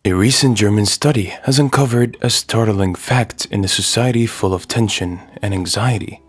A recent German study has uncovered a startling fact in a society full of tension and anxiety.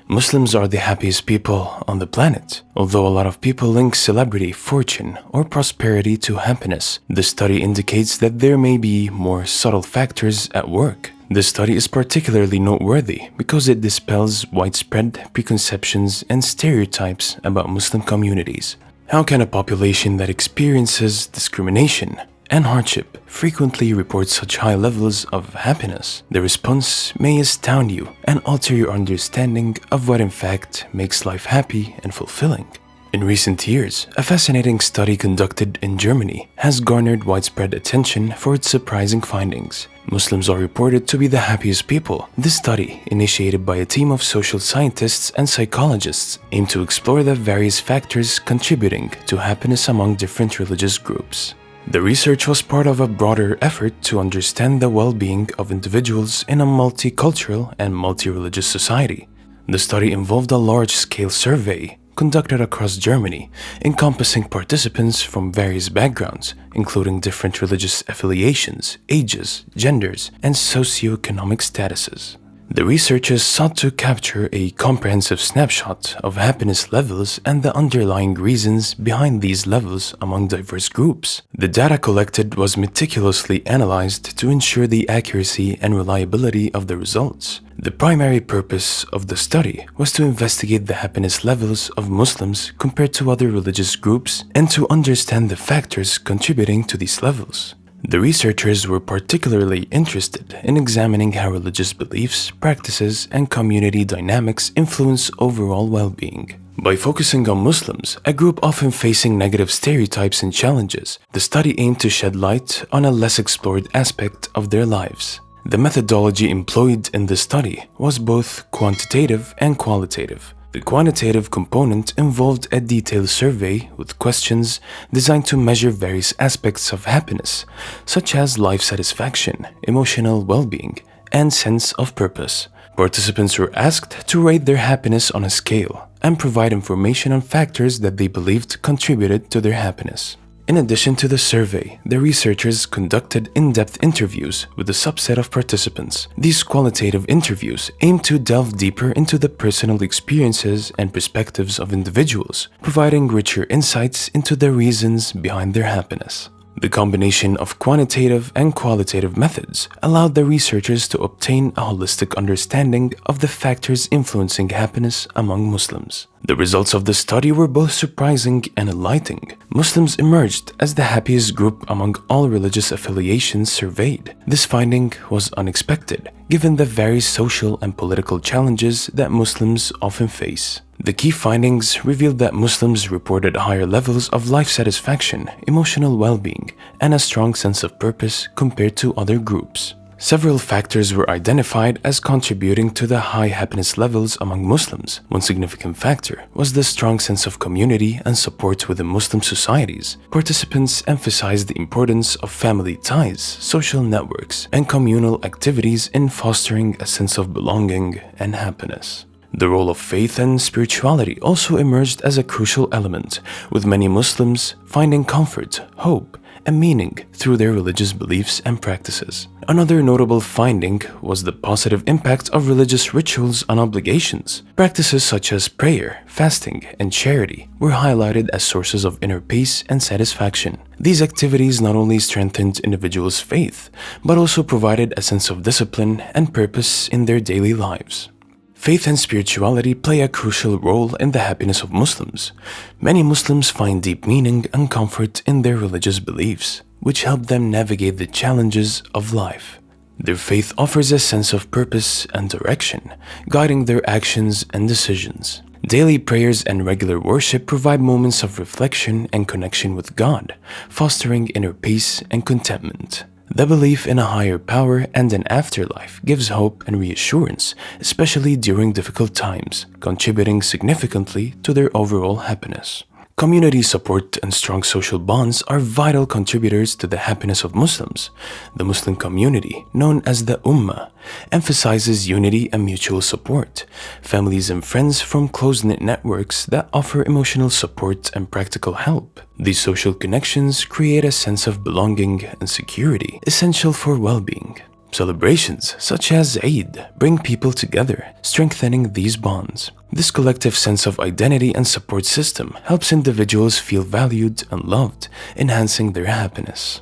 Muslims are the happiest people on the planet. Although a lot of people link celebrity, fortune, or prosperity to happiness, the study indicates that there may be more subtle factors at work. The study is particularly noteworthy because it dispels widespread preconceptions and stereotypes about Muslim communities. How can a population that experiences discrimination and hardship frequently report such high levels of happiness? The response may astound you and alter your understanding of what in fact makes life happy and fulfilling. In recent years, a fascinating study conducted in Germany has garnered widespread attention for its surprising findings. Muslims are reported to be the happiest people. This study, initiated by a team of social scientists and psychologists, aimed to explore the various factors contributing to happiness among different religious groups. The research was part of a broader effort to understand the well-being of individuals in a multicultural and multi-religious society. The study involved a large-scale survey conducted across Germany, encompassing participants from various backgrounds, including different religious affiliations, ages, genders, and socioeconomic statuses. The researchers sought to capture a comprehensive snapshot of happiness levels and the underlying reasons behind these levels among diverse groups. The data collected was meticulously analyzed to ensure the accuracy and reliability of the results. The primary purpose of the study was to investigate the happiness levels of Muslims compared to other religious groups and to understand the factors contributing to these levels. The researchers were particularly interested in examining how religious beliefs, practices, and community dynamics influence overall well-being. By focusing on Muslims, a group often facing negative stereotypes and challenges, the study aimed to shed light on a less explored aspect of their lives. The methodology employed in the study was both quantitative and qualitative. The quantitative component involved a detailed survey with questions designed to measure various aspects of happiness, such as life satisfaction, emotional well-being, and sense of purpose. Participants were asked to rate their happiness on a scale and provide information on factors that they believed contributed to their happiness. In addition to the survey, the researchers conducted in-depth interviews with a subset of participants. These qualitative interviews aimed to delve deeper into the personal experiences and perspectives of individuals, providing richer insights into the reasons behind their happiness. The combination of quantitative and qualitative methods allowed the researchers to obtain a holistic understanding of the factors influencing happiness among Muslims. The results of the study were both surprising and enlightening. Muslims emerged as the happiest group among all religious affiliations surveyed. This finding was unexpected, given the various social and political challenges that Muslims often face. The key findings revealed that Muslims reported higher levels of life satisfaction, emotional well-being, and a strong sense of purpose compared to other groups. Several factors were identified as contributing to the high happiness levels among Muslims. One significant factor was the strong sense of community and support within Muslim societies. Participants emphasized the importance of family ties, social networks, and communal activities in fostering a sense of belonging and happiness. The role of faith and spirituality also emerged as a crucial element, with many Muslims finding comfort, hope, and meaning through their religious beliefs and practices. Another notable finding was the positive impact of religious rituals on obligations. Practices such as prayer, fasting, and charity were highlighted as sources of inner peace and satisfaction. These activities not only strengthened individuals' faith, but also provided a sense of discipline and purpose in their daily lives. Faith and spirituality play a crucial role in the happiness of Muslims. Many Muslims find deep meaning and comfort in their religious beliefs, which help them navigate the challenges of life. Their faith offers a sense of purpose and direction, guiding their actions and decisions. Daily prayers and regular worship provide moments of reflection and connection with God, fostering inner peace and contentment. The belief in a higher power and an afterlife gives hope and reassurance, especially during difficult times, contributing significantly to their overall happiness. Community support and strong social bonds are vital contributors to the happiness of Muslims. The Muslim community, known as the Ummah, emphasizes unity and mutual support. Families and friends form close-knit networks that offer emotional support and practical help. These social connections create a sense of belonging and security, essential for well-being. Celebrations such as Eid bring people together, strengthening these bonds. This collective sense of identity and support system helps individuals feel valued and loved, enhancing their happiness.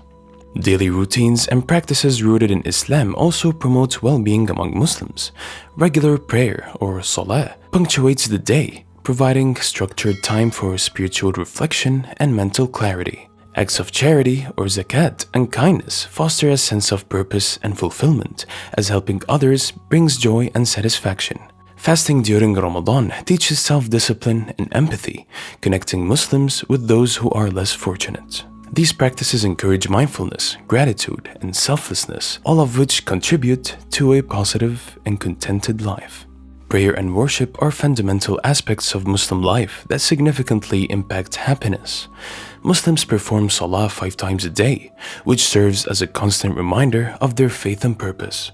Daily routines and practices rooted in Islam also promote well-being among Muslims. Regular prayer, or salah, punctuates the day, providing structured time for spiritual reflection and mental clarity. Acts of charity, or zakat, and kindness foster a sense of purpose and fulfillment, as helping others brings joy and satisfaction. Fasting during Ramadan teaches self-discipline and empathy, connecting Muslims with those who are less fortunate. These practices encourage mindfulness, gratitude, and selflessness, all of which contribute to a positive and contented life. Prayer and worship are fundamental aspects of Muslim life that significantly impact happiness. Muslims perform salah 5 times a day, which serves as a constant reminder of their faith and purpose.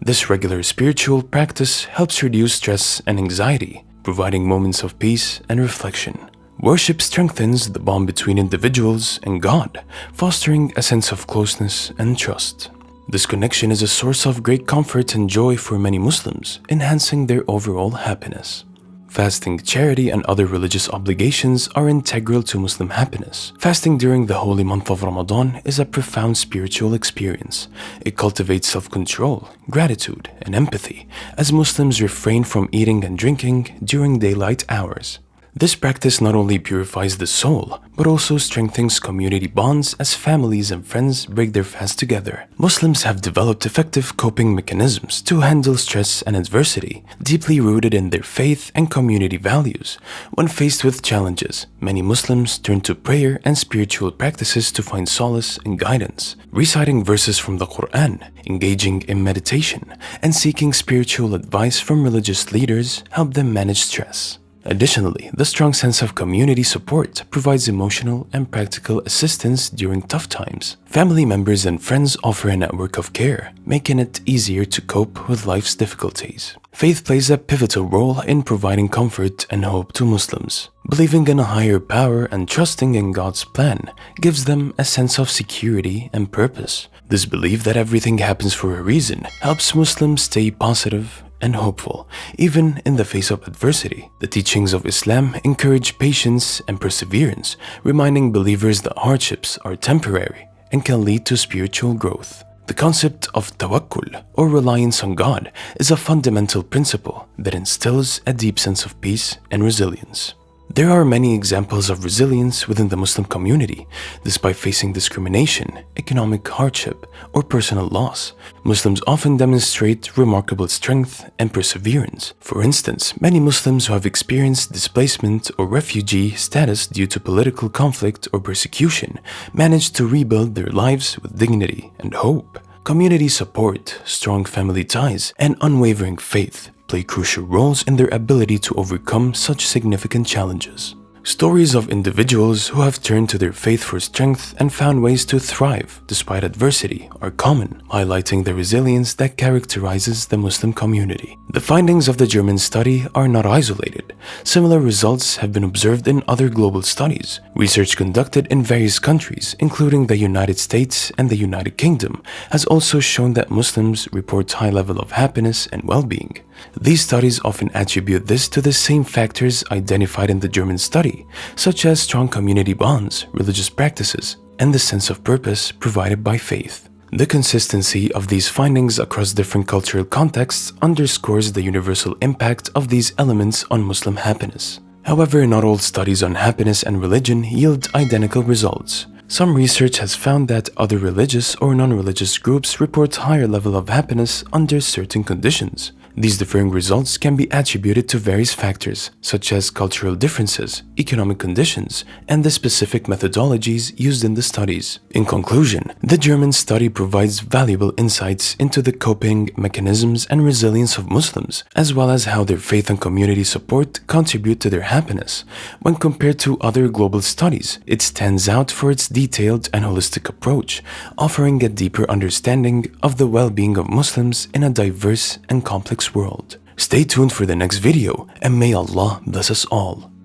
This regular spiritual practice helps reduce stress and anxiety, providing moments of peace and reflection. Worship strengthens the bond between individuals and God, fostering a sense of closeness and trust. This connection is a source of great comfort and joy for many Muslims, enhancing their overall happiness. Fasting, charity, and other religious obligations are integral to Muslim happiness. Fasting during the holy month of Ramadan is a profound spiritual experience. It cultivates self-control, gratitude, and empathy, as Muslims refrain from eating and drinking during daylight hours. This practice not only purifies the soul, but also strengthens community bonds as families and friends break their fast together. Muslims have developed effective coping mechanisms to handle stress and adversity, deeply rooted in their faith and community values. When faced with challenges, many Muslims turn to prayer and spiritual practices to find solace and guidance. Reciting verses from the Quran, engaging in meditation, and seeking spiritual advice from religious leaders help them manage stress. Additionally, the strong sense of community support provides emotional and practical assistance during tough times. Family members and friends offer a network of care, making it easier to cope with life's difficulties. Faith plays a pivotal role in providing comfort and hope to Muslims. Believing in a higher power and trusting in God's plan gives them a sense of security and purpose. This belief that everything happens for a reason helps Muslims stay positive and hopeful, even in the face of adversity. The teachings of Islam encourage patience and perseverance, reminding believers that hardships are temporary and can lead to spiritual growth. The concept of tawakkul, or reliance on God, is a fundamental principle that instills a deep sense of peace and resilience. There are many examples of resilience within the Muslim community. Despite facing discrimination, economic hardship, or personal loss, Muslims often demonstrate remarkable strength and perseverance. For instance, many Muslims who have experienced displacement or refugee status due to political conflict or persecution manage to rebuild their lives with dignity and hope. Community support, strong family ties, and unwavering faith play crucial roles in their ability to overcome such significant challenges. Stories of individuals who have turned to their faith for strength and found ways to thrive despite adversity are common, highlighting the resilience that characterizes the Muslim community. The findings of the German study are not isolated. Similar results have been observed in other global studies. Research conducted in various countries, including the United States and the United Kingdom, has also shown that Muslims report high level of happiness and well-being. These studies often attribute this to the same factors identified in the German study, such as strong community bonds, religious practices, and the sense of purpose provided by faith. The consistency of these findings across different cultural contexts underscores the universal impact of these elements on Muslim happiness. However, not all studies on happiness and religion yield identical results. Some research has found that other religious or non-religious groups report higher level of happiness under certain conditions. These differing results can be attributed to various factors, such as cultural differences, economic conditions, and the specific methodologies used in the studies. In conclusion, the German study provides valuable insights into the coping mechanisms and resilience of Muslims, as well as how their faith and community support contribute to their happiness. When compared to other global studies, it stands out for its detailed and holistic approach, offering a deeper understanding of the well-being of Muslims in a diverse and complex world. Stay tuned for the next video, and may Allah bless us all.